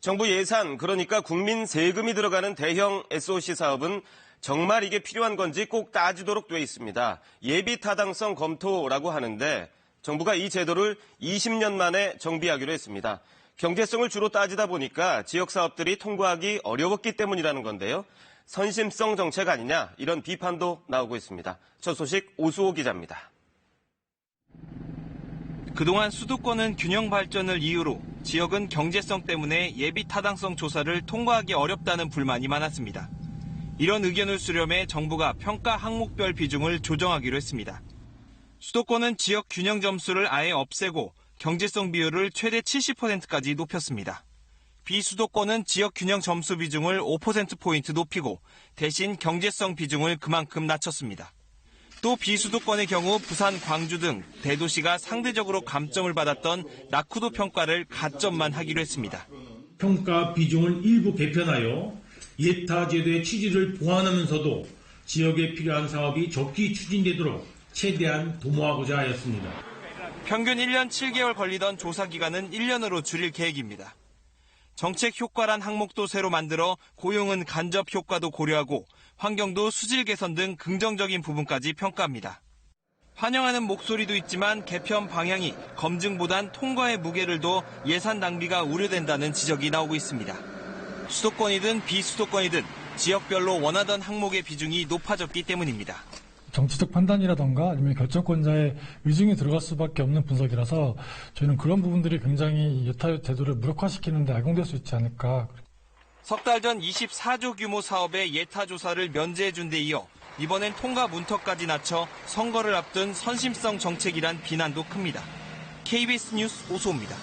정부 예산, 그러니까 국민 세금이 들어가는 대형 SOC 사업은 정말 이게 필요한 건지 꼭 따지도록 돼 있습니다. 예비 타당성 검토라고 하는데 정부가 이 제도를 20년 만에 정비하기로 했습니다. 경제성을 주로 따지다 보니까 지역 사업들이 통과하기 어려웠기 때문이라는 건데요. 선심성 정책 아니냐, 이런 비판도 나오고 있습니다. 첫 소식 오수호 기자입니다. 그동안 수도권은 균형 발전을 이유로 지역은 경제성 때문에 예비 타당성 조사를 통과하기 어렵다는 불만이 많았습니다. 이런 의견을 수렴해 정부가 평가 항목별 비중을 조정하기로 했습니다. 수도권은 지역 균형 점수를 아예 없애고 경제성 비율을 최대 70%까지 높였습니다. 비수도권은 지역 균형 점수 비중을 5%포인트 높이고 대신 경제성 비중을 그만큼 낮췄습니다. 또 비수도권의 경우 부산, 광주 등 대도시가 상대적으로 감점을 받았던 낙후도 평가를 가점만 하기로 했습니다. 평가 비중을 일부 개편하여 예타 제도의 취지를 보완하면서도 지역에 필요한 사업이 적기 추진되도록 최대한 도모하고자 하였습니다. 평균 1년 7개월 걸리던 조사 기간은 1년으로 줄일 계획입니다. 정책 효과란 항목도 새로 만들어 고용은 간접 효과도 고려하고 환경도 수질 개선 등 긍정적인 부분까지 평가합니다. 환영하는 목소리도 있지만 개편 방향이 검증보단 통과의 무게를 둬 예산 낭비가 우려된다는 지적이 나오고 있습니다. 수도권이든 비수도권이든 지역별로 원하던 항목의 비중이 높아졌기 때문입니다. 정치적 판단이라던가 아니면 결정권자의 의중이 들어갈 수밖에 없는 분석이라서 저희는 그런 부분들이 굉장히 예타 제도를 무력화시키는 데 악용될 수 있지 않을까. 석 달 전 24조 규모 사업의 예타 조사를 면제해준 데 이어 이번엔 통과 문턱까지 낮춰 선거를 앞둔 선심성 정책이란 비난도 큽니다. KBS 뉴스 오수호입니다.